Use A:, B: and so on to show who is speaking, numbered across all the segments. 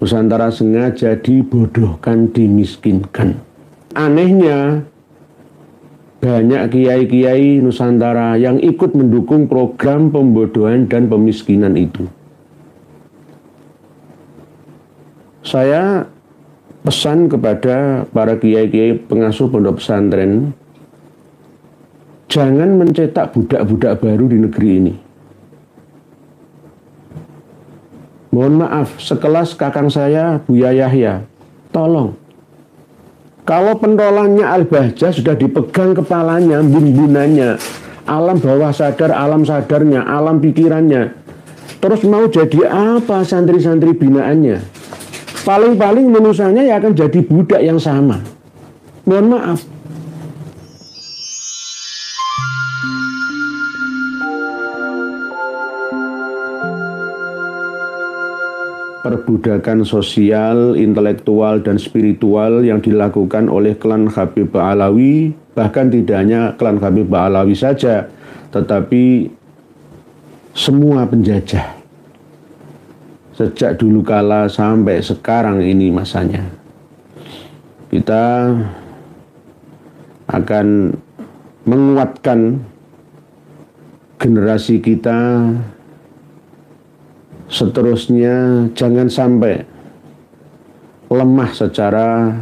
A: Nusantara sengaja dibodohkan, dimiskinkan. Anehnya, banyak kiai-kiai Nusantara yang ikut mendukung program pembodohan dan pemiskinan itu. Saya pesan kepada para kiai-kiai pengasuh pondok pesantren, jangan mencetak budak-budak baru di negeri ini. Mohon maaf, sekelas kakang saya, Buya Yahya, tolong. Kalau pentolannya Al-Bahjah sudah dipegang kepalanya, bimbinannya, alam bawah sadar, alam sadarnya, alam pikirannya, terus mau jadi apa santri-santri binaannya? Paling-paling menusanya ya akan jadi budak yang sama. Mohon maaf. Perbudakan sosial, intelektual, dan spiritual yang dilakukan oleh klan Habib Ba'alawi, bahkan tidak hanya klan Habib Ba'alawi saja, tetapi semua penjajah. Sejak dulu kala sampai sekarang ini masanya. Kita akan menguatkan generasi kita. Seterusnya jangan sampai lemah secara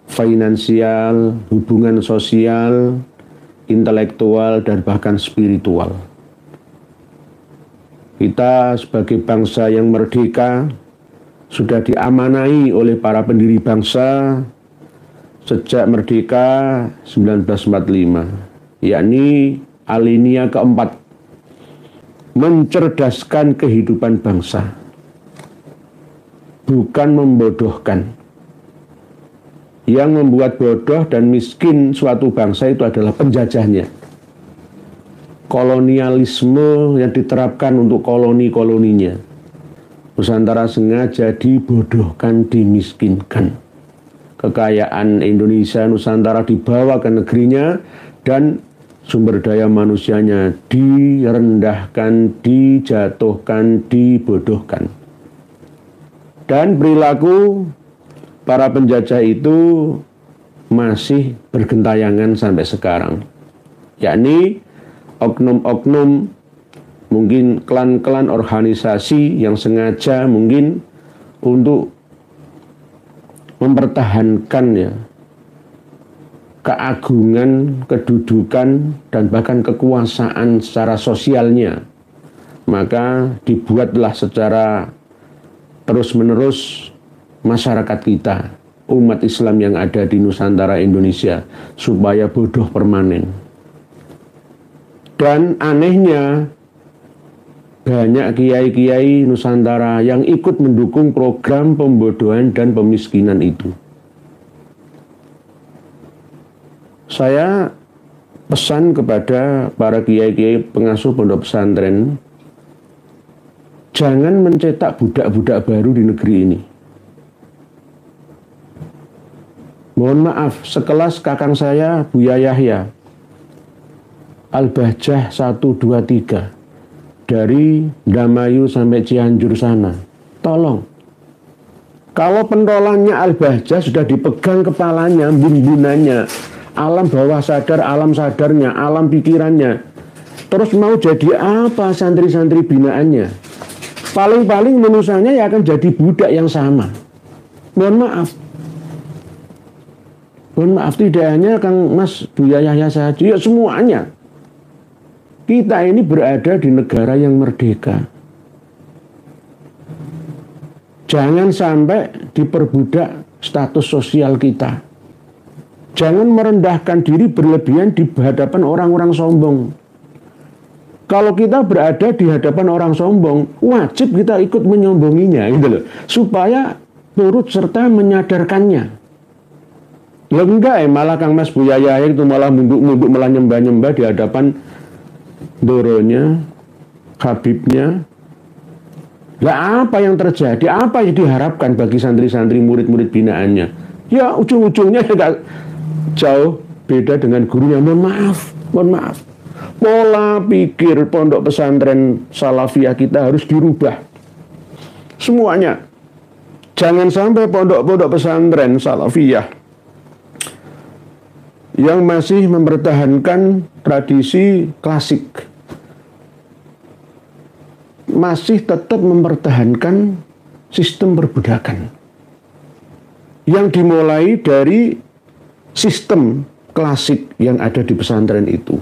A: finansial, hubungan sosial, intelektual, dan bahkan spiritual. Kita sebagai bangsa yang merdeka sudah diamanai oleh para pendiri bangsa sejak merdeka 1945, yakni alinea keempat, mencerdaskan kehidupan bangsa, bukan membodohkan. Yang membuat bodoh dan miskin suatu bangsa itu adalah penjajahnya. Kolonialisme yang diterapkan untuk koloni-koloninya. Nusantara sengaja dibodohkan, dimiskinkan. Kekayaan Indonesia, Nusantara dibawa ke negerinya, dan sumber daya manusianya direndahkan, dijatuhkan, dibodohkan. Dan perilaku para penjajah itu masih bergentayangan sampai sekarang. Yakni oknum-oknum, mungkin klan-klan organisasi yang sengaja mungkin untuk mempertahankan ya keagungan, kedudukan, dan bahkan kekuasaan secara sosialnya. Maka dibuatlah secara terus-menerus masyarakat kita, umat Islam yang ada di Nusantara Indonesia, supaya bodoh permanen. Dan anehnya, banyak kiai-kiai Nusantara yang ikut mendukung program pembodohan dan pemiskinan itu. Saya pesan kepada para kiai-kiai pengasuh pondok pesantren, jangan mencetak budak-budak baru di negeri ini. Mohon maaf, sekelas kakang saya, Buya Yahya, Al-Bahjah 1, 2, 3, dari Damayu sampai Cianjur sana. Tolong. Kalau pentolannya Al-Bahjah sudah dipegang kepalanya, bimbinannya, alam bawah sadar, alam sadarnya, alam pikirannya, terus mau jadi apa santri-santri binaannya? Paling-paling menusanya ya akan jadi budak yang sama. Mohon maaf. Mohon maaf, tidak hanya Kang Mas Buya Yahya saja, ya semuanya. Kita ini berada di negara yang merdeka. Jangan sampai diperbudak status sosial kita. Jangan merendahkan diri berlebihan di hadapan orang-orang sombong. Kalau kita berada di hadapan orang sombong, wajib kita ikut menyombonginya, gitu loh, supaya turut serta menyadarkannya. Loh enggak malah Kang Mas Buya Yahya itu malah munduk-munduk, malah nyembah-nyembah di hadapan doronya, habibnya. Lah apa yang terjadi? Apa yang diharapkan bagi santri-santri murid-murid binaannya? Ya ujung-ujungnya ya jauh beda dengan gurunya. Mohon maaf. Pola pikir pondok pesantren salafiyah kita harus dirubah. Semuanya. Jangan sampai pondok-pondok pesantren salafiyah yang masih mempertahankan tradisi klasik, masih tetap mempertahankan sistem perbudakan yang dimulai dari sistem klasik yang ada di pesantren itu.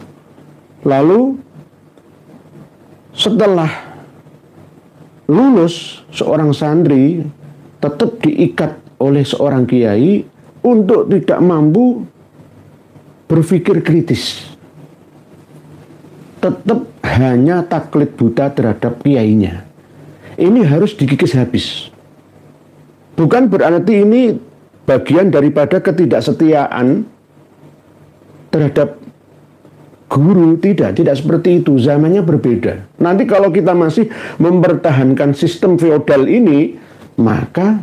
A: Lalu setelah lulus, seorang santri tetap diikat oleh seorang kiai untuk tidak mampu berpikir kritis. Tetap hanya taklid buta terhadap kiainya. Ini harus dikikis habis. Bukan berarti ini bagian daripada ketidaksetiaan terhadap guru, tidak seperti itu. Zamannya berbeda. Nanti kalau kita masih mempertahankan sistem feodal ini, maka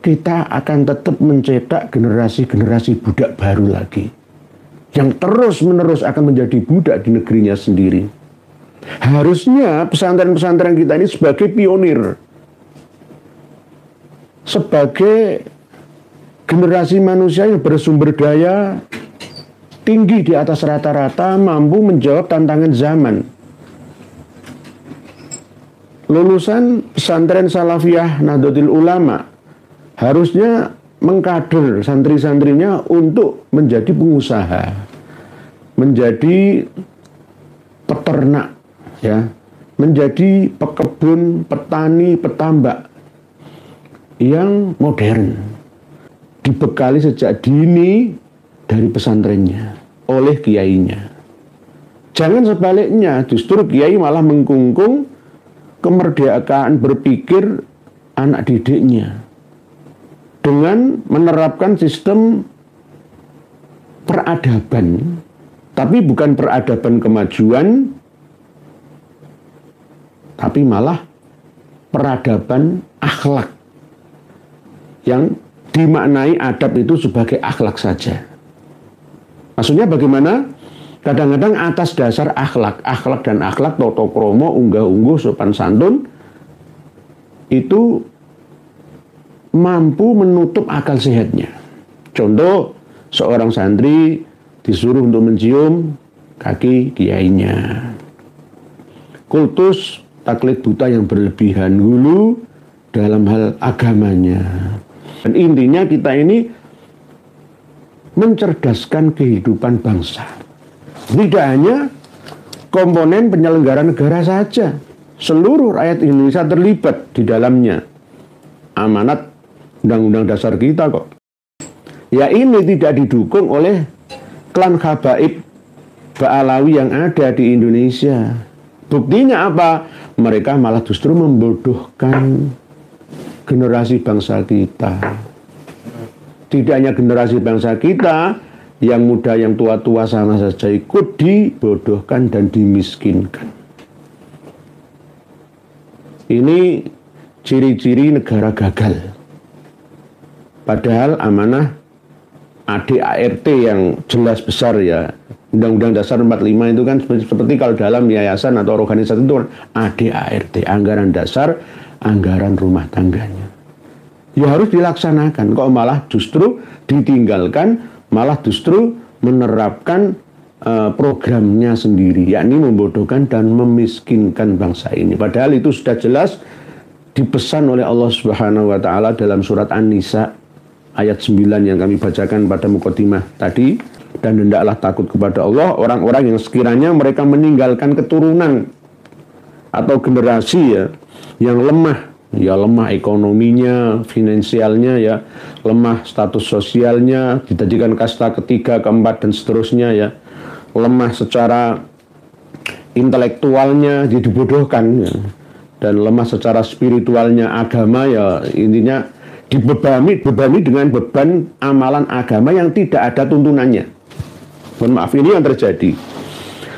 A: kita akan tetap mencetak generasi-generasi budak baru lagi yang terus-menerus akan menjadi budak di negerinya sendiri. Harusnya pesantren-pesantren kita ini sebagai pionir, sebagai generasi manusia yang bersumber daya tinggi di atas rata-rata, mampu menjawab tantangan zaman. Lulusan pesantren salafiyah Nahdlatul Ulama harusnya mengkader santri-santrinya untuk menjadi pengusaha, menjadi peternak, ya, menjadi pekebun, petani, petambak yang modern, dibekali sejak dini dari pesantrennya oleh kiainya. Jangan sebaliknya, justru kiai malah mengkungkung kemerdekaan berpikir anak didiknya dengan menerapkan sistem peradaban, tapi bukan peradaban kemajuan, tapi malah peradaban akhlak yang dimaknai adab itu sebagai akhlak saja. Maksudnya bagaimana? Kadang-kadang atas dasar akhlak dan akhlak, toto kromo, unggah-ungguh, sopan santun, itu mampu menutup akal sehatnya. Contoh, seorang santri disuruh untuk mencium kaki kiainya. Kultus taklid buta yang berlebihan dulu dalam hal agamanya. Dan intinya kita ini mencerdaskan kehidupan bangsa. Tidak hanya komponen penyelenggara negara saja, seluruh rakyat Indonesia terlibat di dalamnya. Amanat Undang-Undang Dasar kita kok. Ya ini tidak didukung oleh klan habaib Ba'alawi yang ada di Indonesia. Buktinya apa? Mereka malah justru membodohkan generasi bangsa kita. Tidak hanya generasi bangsa kita, yang muda, yang tua-tua sama saja ikut dibodohkan dan dimiskinkan. Ini ciri-ciri negara gagal. Padahal amanah ADART yang jelas besar ya. Undang-Undang Dasar 45 itu kan seperti kalau dalam yayasan atau organisasi itu ADART, anggaran dasar, anggaran rumah tangganya. Ya harus dilaksanakan, kok malah justru ditinggalkan, malah justru menerapkan programnya sendiri, yakni membodohkan dan memiskinkan bangsa ini. Padahal itu sudah jelas dipesan oleh Allah Subhanahu wa taala dalam surat An-Nisa ayat 9 yang kami bacakan pada mukadimah tadi. Dan hendaklah takut kepada Allah orang-orang yang sekiranya mereka meninggalkan keturunan atau generasi ya yang lemah. Ya lemah ekonominya, finansialnya ya, lemah status sosialnya, dijadikan kasta ketiga, keempat dan seterusnya ya, lemah secara intelektualnya, jadi dibodohkan ya, dan lemah secara spiritualnya, agama ya intinya dibebani dengan beban amalan agama yang tidak ada tuntunannya. Mohon maaf, ini yang terjadi.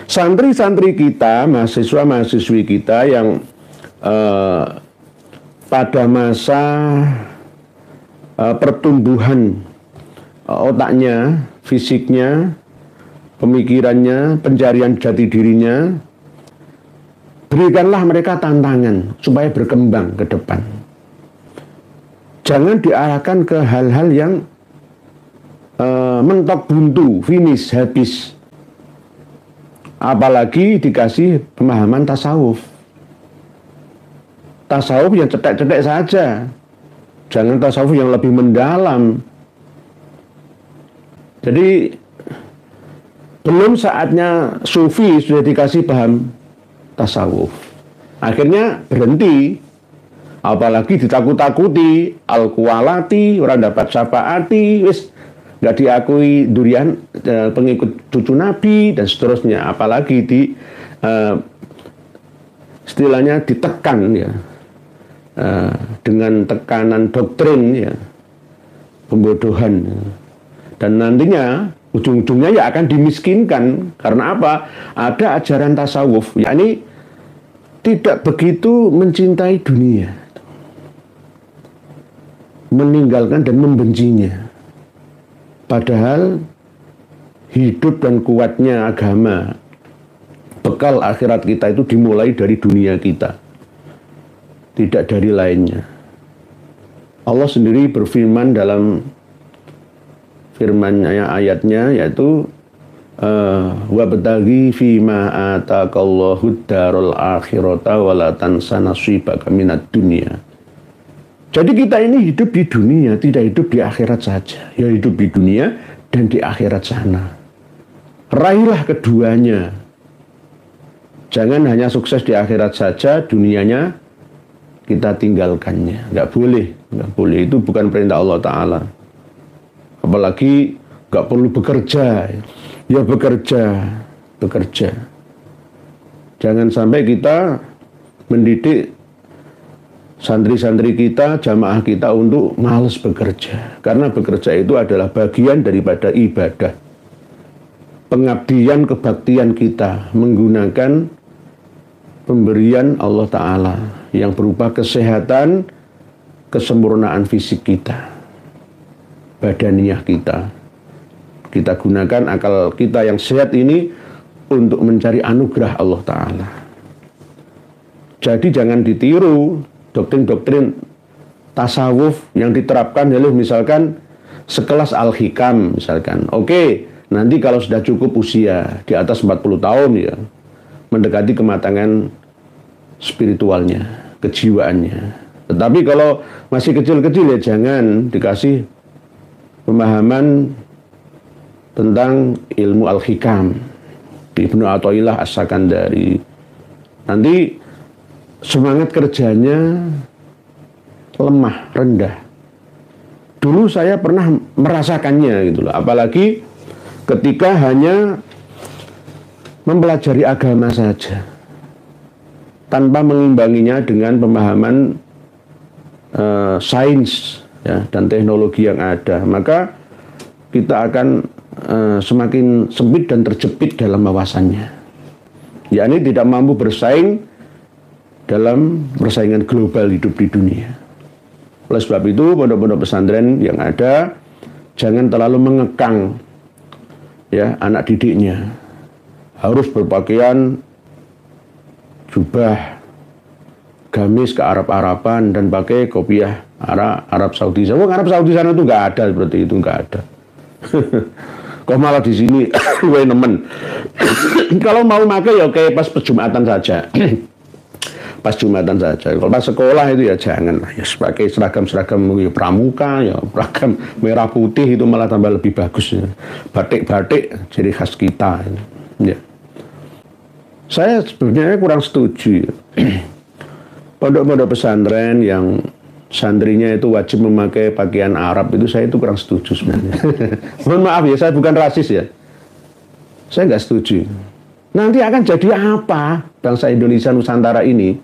A: Santri-santri kita, mahasiswa-mahasiswi kita yang pada masa pertumbuhan otaknya, fisiknya, pemikirannya, pencarian jati dirinya, berikanlah mereka tantangan supaya berkembang ke depan. Jangan diarahkan ke hal-hal yang mentok buntu, finish, habis. Apalagi dikasih pemahaman tasawuf. Tasawuf yang cetek-cetek saja. Jangan tasawuf yang lebih mendalam. Jadi belum saatnya sufi sudah dikasih paham tasawuf. Akhirnya berhenti. Apalagi ditakut-takuti, al-kualati, orang dapat syafaati, wis nggak diakui durian pengikut cucu Nabi dan seterusnya. Apalagi di istilahnya ditekan ya, dengan tekanan doktrin ya, pembodohan ya. Dan nantinya ujung-ujungnya ya akan dimiskinkan. Karena apa? Ada ajaran tasawuf, yakni tidak begitu mencintai dunia, meninggalkan dan membencinya. Padahal hidup dan kuatnya agama, bekal akhirat kita itu dimulai dari dunia kita, tidak dari lainnya. Allah sendiri berfirman dalam firman-Nya, ayatnya, yaitu wabtaghi fima ataqallahu darul akhirata wala tansa nasibaka minad dunya. Jadi kita ini hidup di dunia, tidak hidup di akhirat saja. Ya hidup di dunia dan di akhirat sana. Raihlah keduanya. Jangan hanya sukses di akhirat saja, dunianya kita tinggalkannya. Nggak boleh, nggak boleh. Itu bukan perintah Allah Ta'ala. Apalagi nggak perlu bekerja. Ya bekerja. Jangan sampai kita mendidik santri-santri kita, jamaah kita untuk malas bekerja. Karena bekerja itu adalah bagian daripada ibadah. Pengabdian, kebaktian kita menggunakan pemberian Allah Ta'ala yang berupa kesehatan, kesempurnaan fisik kita, badaniah kita. Kita gunakan akal kita yang sehat ini untuk mencari anugerah Allah Ta'ala. Jadi jangan ditiru doktrin-doktrin tasawuf yang diterapkan, misalkan sekelas Al-Hikam misalkan. Oke, nanti kalau sudah cukup usia di atas 40 tahun ya, mendekati kematangan spiritualnya, kejiwaannya. Tetapi kalau masih kecil-kecil ya jangan dikasih pemahaman tentang ilmu Al-Hikam Ibnu Athaillah As-Sakandari. Nanti semangat kerjanya lemah, rendah. Dulu saya pernah merasakannya gitu loh. Apalagi ketika hanya mempelajari agama saja, tanpa mengimbanginya dengan pemahaman sains ya, dan teknologi yang ada, maka kita akan semakin sempit dan terjepit dalam wawasannya. Yakni tidak mampu bersaing dalam persaingan global hidup di dunia. Oleh sebab itu, pondok-pondok pesantren yang ada jangan terlalu mengekang ya anak didiknya. Harus berpakaian jubah, gamis ke Arab-Araban dan pakai kopiah Arab Saudi. Arab Saudi sana itu nggak ada seperti itu, nggak ada. Kok malah di sini gue nemen. Kalau mau pakai ya oke, pas Jumatan saja. Pas Jumatan saja. Kalau pas sekolah itu ya jangan lah. Ya pakai seragam-seragam ya, pramuka, ya seragam merah putih itu malah tambah lebih bagus ya. Batik-batik jadi khas kita. Ya. Saya sebenarnya kurang setuju. Pondok-pondok pesantren yang santrinya itu wajib memakai pakaian Arab itu saya itu kurang setuju sebenarnya. Mohon maaf ya, saya bukan rasis ya. Saya nggak setuju. Nanti akan jadi apa bangsa Indonesia Nusantara ini?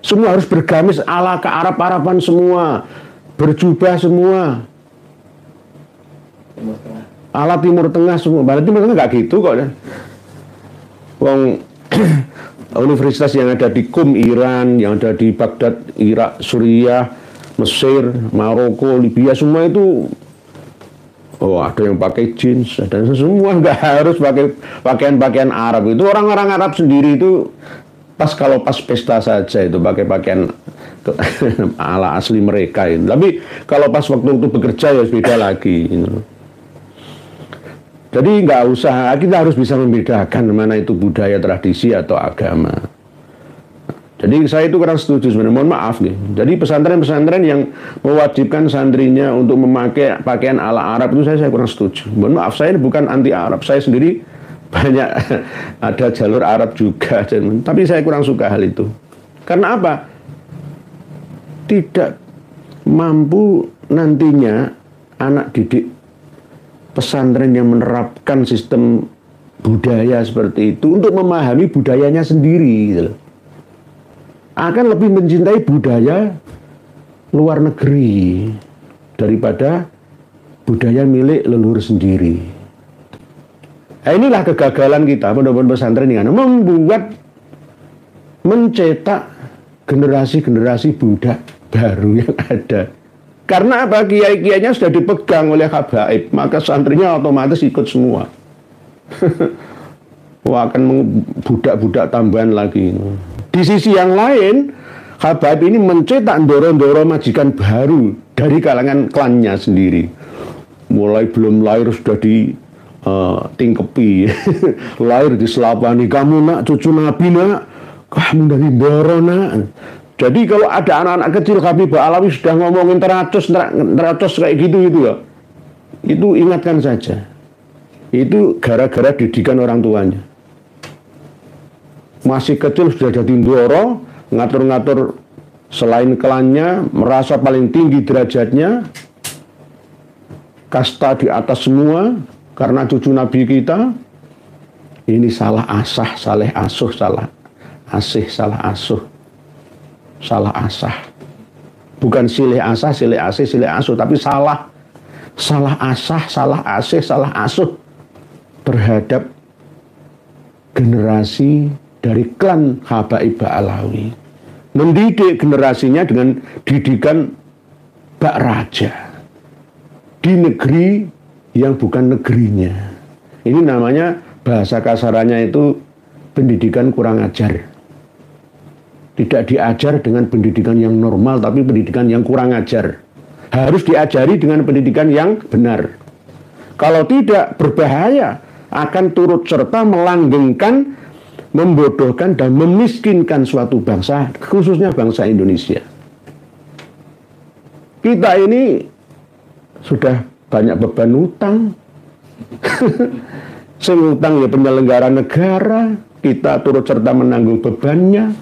A: Semua harus bergamis ala ke Arab-Araban semua, berjubah semua. Ala Timur Tengah semua. Barat Timur Tengah nggak gitu kok. Wong universitas yang ada di Qum, Iran, yang ada di Baghdad, Irak, Suriah, Mesir, Maroko, Libya, semua itu ada yang pakai jeans, ada semua nggak harus pakai pakaian-pakaian Arab. Itu orang-orang Arab sendiri itu kalau pas pesta saja itu pakai pakaian ala asli mereka ini. Tapi kalau pas waktu itu bekerja ya beda lagi. Jadi nggak usah, kita harus bisa membedakan mana itu budaya, tradisi atau agama. Jadi saya itu kurang setuju sebenarnya, mohon maaf nih. Jadi pesantren-pesantren yang mewajibkan santrinya untuk memakai pakaian ala Arab itu saya kurang setuju. Mohon maaf, saya ini bukan anti Arab, saya sendiri banyak ada jalur Arab juga, tapi saya kurang suka hal itu. Karena apa? Tidak mampu nantinya anak didik pesantren yang menerapkan sistem budaya seperti itu untuk memahami budayanya sendiri gitu loh. Akan lebih mencintai budaya luar negeri daripada budaya milik leluhur sendiri. Nah, inilah kegagalan kita pondok-pondok pesantren ini, membuat, mencetak generasi-generasi budak baru yang ada. Karena apa? Kiai-kiainya sudah dipegang oleh habaib, maka santrinya otomatis ikut semua. Wah, akan budak-budak tambahan lagi. Di sisi yang lain, habaib ini mencetak ndoro-ndoro majikan baru dari kalangan klannya sendiri. Mulai belum lahir sudah ditingkepi, lahir diselapani, kamu nak cucu Nabi nak, kamu dari ndoro nak. Jadi kalau ada anak-anak kecil Habib Alawi sudah ngomongin teratus kayak gitu ya, itu ingatkan saja. Itu gara-gara didikan orang tuanya. Masih kecil sudah jadi ndoro, ngatur-ngatur selain klannya, merasa paling tinggi derajatnya, kasta di atas semua, karena cucu Nabi kita. Ini salah asah, salah asuh, salah asih, salah asuh, salah asah. Bukan silih asah, silih asih, silih asuh, tapi salah asah, salah asih, salah asuh terhadap generasi dari klan Habaib Ba'alawi. Mendidik generasinya dengan didikan bak raja di negeri yang bukan negerinya. Ini namanya, bahasa kasarannya itu pendidikan kurang ajar. Tidak diajar dengan pendidikan yang normal, tapi pendidikan yang kurang ajar. Harus diajari dengan pendidikan yang benar. Kalau tidak, berbahaya, akan turut serta melanggengkan, membodohkan dan memiskinkan suatu bangsa, khususnya bangsa Indonesia. Kita ini sudah banyak beban utang. Sing utang ya penyelenggara negara, kita turut serta menanggung bebannya.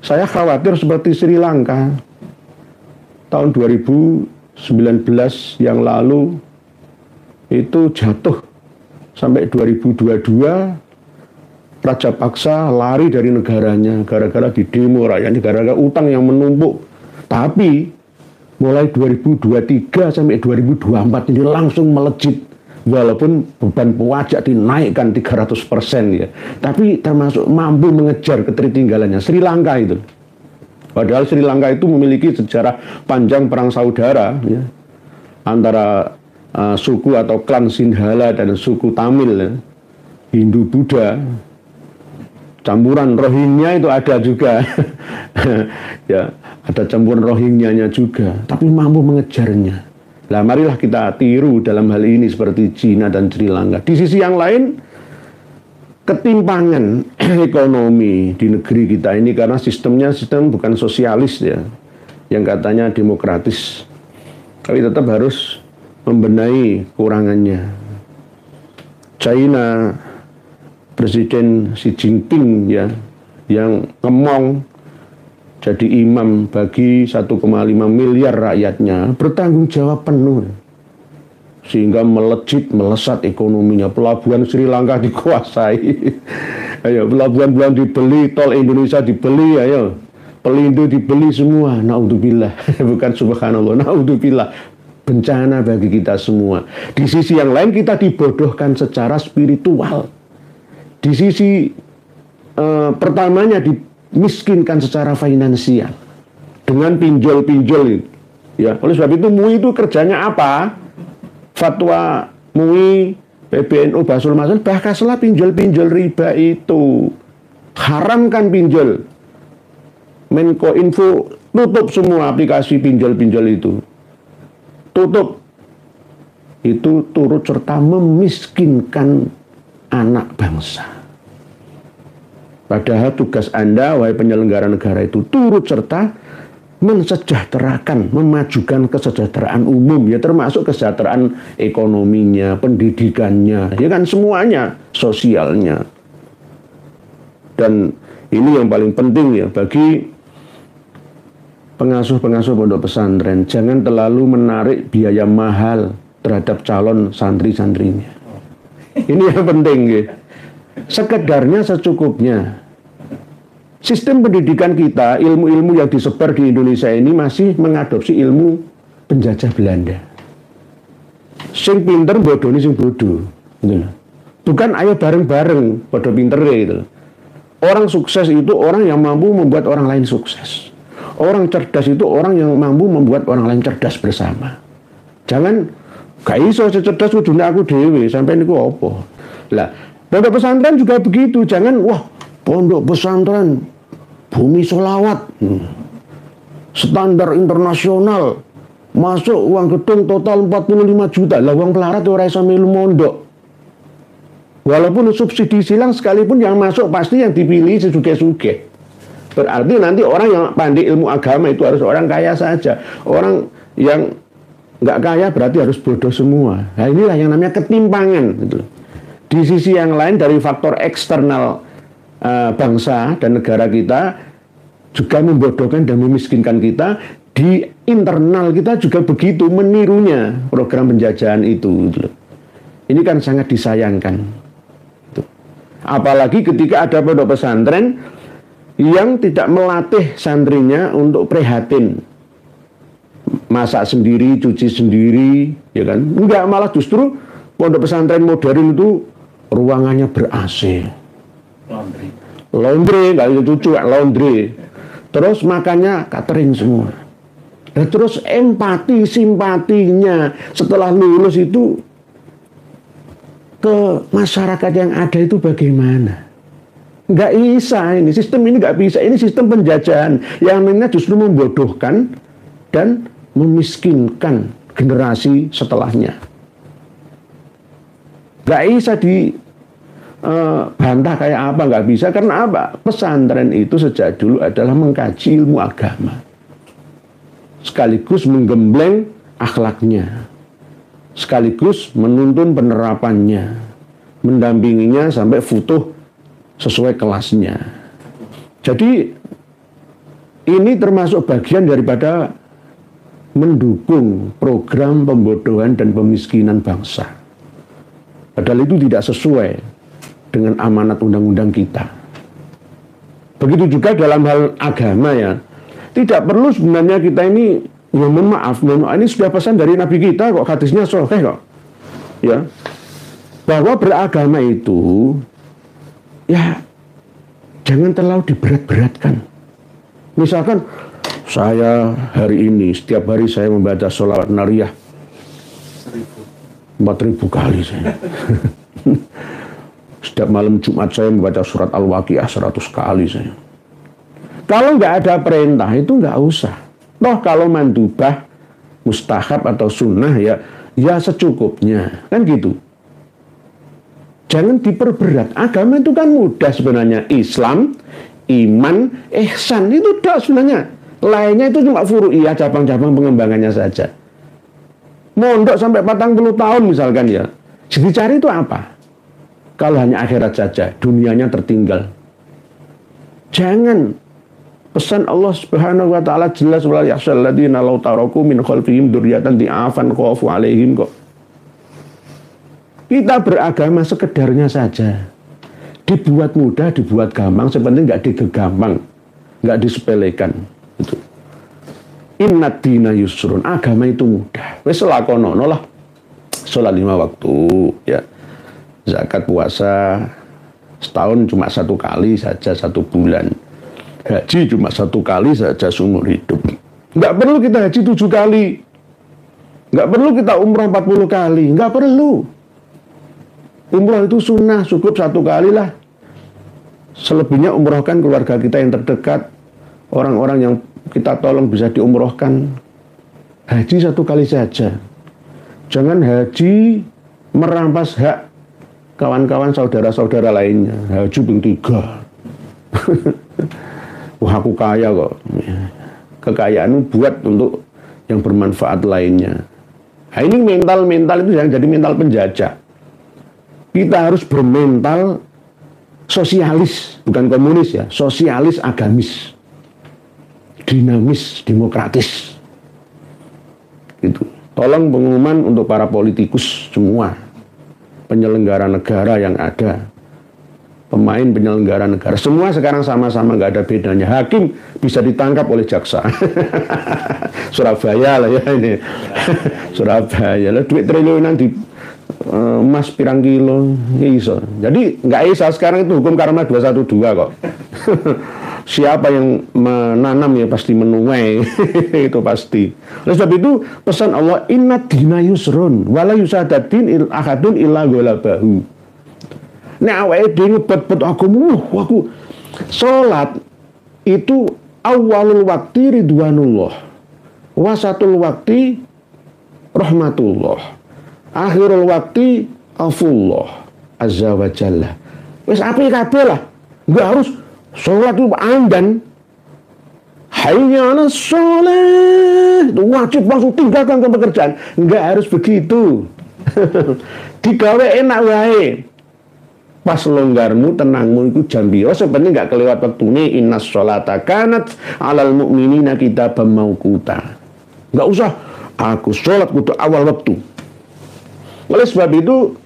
A: Saya khawatir seperti Sri Lanka tahun 2019 yang lalu itu jatuh sampai 2022. Raja Paksa lari dari negaranya gara-gara di demo rakyat, gara-gara utang yang menumpuk. Tapi mulai 2023 sampai 2024 ini langsung melejit. Walaupun beban pajak dinaikkan 300% ya, tapi termasuk mampu mengejar ketertinggalannya. Sri Lanka itu, padahal Sri Lanka itu memiliki sejarah panjang perang saudara ya, antara suku atau klan Sinhala dan suku Tamil ya, Hindu Buddha. Campuran Rohingya itu ada juga. Ya, ada campuran Rohingyanya juga, tapi mampu mengejarnya. Nah, marilah kita tiru dalam hal ini seperti Cina dan Sri Lanka. Di sisi yang lain, ketimpangan ekonomi di negeri kita ini karena sistemnya sistem bukan sosialis ya, yang katanya demokratis. Tapi tetap harus membenahi kurangannya. China, Presiden Xi Jinping ya, yang ngemong jadi imam bagi 1,5 miliar rakyatnya, bertanggung jawab penuh sehingga melejit, melesat ekonominya. Pelabuhan Sri Lanka dikuasai. Ayo, pelabuhan dibeli, tol Indonesia dibeli, ayo. Pelindo dibeli semua. Naudzubillah. Bukan subhanallah, naudzubillah. Bencana bagi kita semua. Di sisi yang lain kita dibodohkan secara spiritual. Di sisi pertamanya dimiskinkan secara finansial dengan pinjol-pinjol. Ya, oleh sebab itu MUI itu kerjanya apa? Fatwa MUI, PBNU, Basul Masan, bahkanlah pinjol-pinjol riba itu. Haramkan pinjol. Menko Info tutup semua aplikasi pinjol-pinjol itu. Tutup. Itu turut serta memiskinkan anak bangsa. Padahal tugas Anda, wahai penyelenggara negara, itu turut serta mensejahterakan, memajukan kesejahteraan umum, ya termasuk kesejahteraan ekonominya, pendidikannya, ya kan semuanya, sosialnya. Dan ini yang paling penting ya bagi pengasuh-pengasuh pondok pesantren, jangan terlalu menarik biaya mahal terhadap calon santri-santrinya. Ini yang penting ya. Sekedarnya secukupnya. Sistem pendidikan kita, ilmu-ilmu yang disebar di Indonesia ini masih mengadopsi ilmu penjajah Belanda. Sing pinter bodoni sing bodoh, gitu. Bukan ayo bareng-bareng bodoh pinter gitu. Orang sukses itu orang yang mampu membuat orang lain sukses. Orang cerdas itu orang yang mampu membuat orang lain cerdas bersama. Jangan gak iso cerdas kudune aku dhewe, sampai niku apa. Lah, pondok pesantren juga begitu, jangan wah pondok pesantren bumi sholawat, standar internasional, masuk uang gedung total 45 juta, lah uang pelarat ora iso melu mondok. Walaupun subsidi silang sekalipun yang masuk pasti yang dipilih sesuge-suge. Berarti nanti orang yang pandai ilmu agama itu harus orang kaya saja. Orang yang nggak kaya berarti harus bodoh semua. Nah inilah yang namanya ketimpangan gitu. Di sisi yang lain dari faktor eksternal bangsa dan negara kita juga membodohkan dan memiskinkan kita. Di internal kita juga begitu, menirunya program penjajahan itu gitu. Ini kan sangat disayangkan gitu. Apalagi ketika ada pondok pesantren yang tidak melatih santrinya untuk prihatin, masak sendiri, cuci sendiri, ya kan? Enggak, malah justru pondok pesantren modern itu ruangannya ber-AC. Laundry, nggak itu cucu, laundry. Terus makannya catering semua. Dan terus empati, simpatinya setelah lulus itu ke masyarakat yang ada itu bagaimana? Nggak bisa ini, sistem ini nggak bisa. Ini sistem penjajahan yang namanya justru membodohkan dan memiskinkan generasi setelahnya. Nggak bisa dibantah kayak apa, nggak bisa. Karena apa? Pesantren itu sejak dulu adalah mengkaji ilmu agama. Sekaligus menggembleng akhlaknya. Sekaligus menuntun penerapannya. Mendampinginya sampai futuh sesuai kelasnya. Jadi ini termasuk bagian daripada mendukung program pembodohan dan pemiskinan bangsa. Padahal itu tidak sesuai dengan amanat undang-undang kita. Begitu juga dalam hal agama ya. Tidak perlu sebenarnya kita ini, ya mohon maaf, ini sudah pesan dari Nabi kita kok, hadisnya sahih kok. Ya. Bahwa beragama itu ya jangan terlalu diberat-beratkan. Misalkan saya hari ini setiap hari saya membaca sholawat nariyah 4.000 kali saya. Setiap malam Jumat saya membaca surat Al-Waqiah 100 kali saya. Kalau nggak ada perintah itu nggak usah. Toh kalau mandubah, mustahab atau sunnah ya secukupnya kan gitu. Jangan diperberat. Agama itu kan mudah sebenarnya. Islam, iman, ihsan itu dah sebenarnya. Lainnya itu cuma furu'iyah, cabang-cabang pengembangannya saja. Mondok sampai 40 tahun misalkan ya. Jadi cari itu apa? Kalau hanya akhirat saja, dunianya tertinggal. Jangan. Pesan Allah Subhanahu wa taala jelas, wala yakhshal ladzina law taraku min khalfihim dzurriyyatan dha'afan khafu 'alaihim kok. Kita beragama sekedarnya saja. Dibuat mudah, dibuat gampang, sebenarnya nggak digegampang, nggak disepelekan. Itu. Innad dina yusrun, agama itu mudah. Wes lakonono lah. Sholat 5 waktu, ya. Zakat puasa setahun cuma 1 kali saja 1 bulan. Haji cuma 1 kali saja seumur hidup. Nggak perlu kita haji 7 kali. Nggak perlu kita umrah 40 kali. Nggak perlu. Umrah itu sunnah, cukup 1 kali lah. Selebihnya umrahkan keluarga kita yang terdekat, Orang-orang yang kita tolong bisa diumrohkan, haji 1 kali saja. Jangan haji merampas hak kawan-kawan saudara-saudara lainnya. Haji ping 3. Wah, aku kaya kok. Kekayaanmu buat untuk yang bermanfaat lainnya. Nah, ini mental-mental itu yang jadi mental penjajah. Kita harus bermental sosialis, bukan komunis ya, sosialis agamis, dinamis, demokratis. Gitu. Tolong pengumuman untuk para politikus semua, penyelenggara negara yang ada, pemain penyelenggara negara, semua sekarang sama-sama, nggak ada bedanya. Hakim bisa ditangkap oleh jaksa. Surabaya lah ya ini. Surabaya lah, duit triliunan di emas pirang kilo, iso. Jadi nggak iso sekarang itu hukum karma 212 kok. Siapa yang menanam ya pasti menuai. Itu pasti. Oleh sebab itu pesan Allah, inna dina yusrun wala yusadatin ahadun illa golabahu. Nek awake dhewe ngebet-bet aku salat itu awalul waktu ridwanullah, wasatul waktu rahmatullah, akhirul waktu afullah azza wa jalla. Wis apik kabeh lah. Enggak harus salat itu andan. Hayya 'alas shalah, itu wajib langsung tinggalkan pekerjaan. Enggak harus begitu. Digawe enak wae. Pas longgarmu, tenangmu itu jam biru. Sebenarnya nggak kelewat waktu ini. Innas sholata kanat alal mu'minina kitaban mauquta. Nggak usah. Aku sholat kudu awal waktu. Oleh sebab itu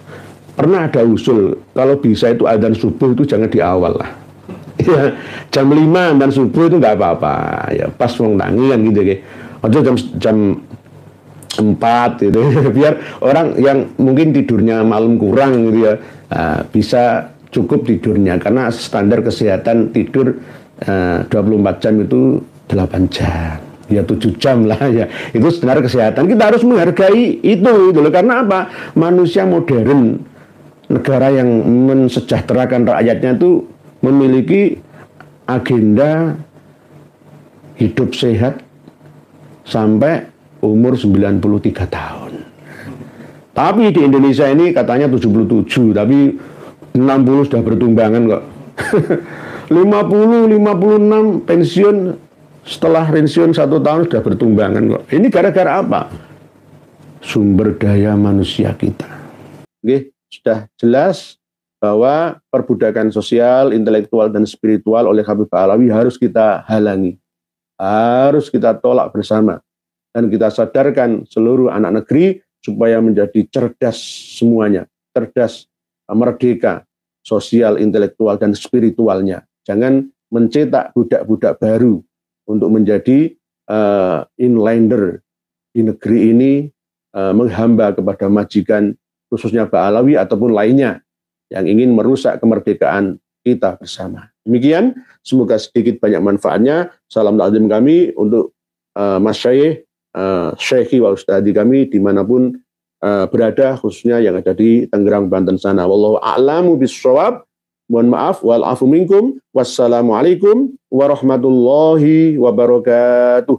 A: pernah ada usul. Kalau bisa itu adzan subuh itu jangan di awal lah. Ya, jam 5 dan subuh itu nggak apa-apa. Ya pas wong tangi kan gitu. Atau jam 4 gitu. Biar orang yang mungkin tidurnya malam kurang gitu ya. Bisa cukup tidurnya, karena standar kesehatan tidur 24 jam itu 8 jam ya 7 jam lah ya, itu standar kesehatan. Kita harus menghargai itu loh. Karena apa? Manusia modern, negara yang mensejahterakan rakyatnya itu memiliki agenda hidup sehat sampai umur 93 tahun. Tapi di Indonesia ini katanya 77, tapi 60 sudah bertumbangan kok. 50, 56 pensiun, setelah pensiun 1 tahun sudah bertumbangan kok. Ini gara-gara apa? Sumber daya manusia kita. Oke, sudah jelas bahwa perbudakan sosial, intelektual, dan spiritual oleh Habib Alawi harus kita halangi. Harus kita tolak bersama. Dan kita sadarkan seluruh anak negeri supaya menjadi cerdas semuanya, cerdas, merdeka, sosial, intelektual, dan spiritualnya. Jangan mencetak budak-budak baru untuk menjadi inlander di negeri ini, menghamba kepada majikan, khususnya Ba'alawi ataupun lainnya, yang ingin merusak kemerdekaan kita bersama. Demikian, semoga sedikit banyak manfaatnya. Salam takzim kami untuk Masyayikh, syekhi wa ustadi kami dimanapun berada, khususnya yang ada di Tangerang, Banten sana. Wallahu a'lamu bissawab. Mohon maaf, wal afu minkum. Wassalamualaikum warahmatullahi wabarakatuh.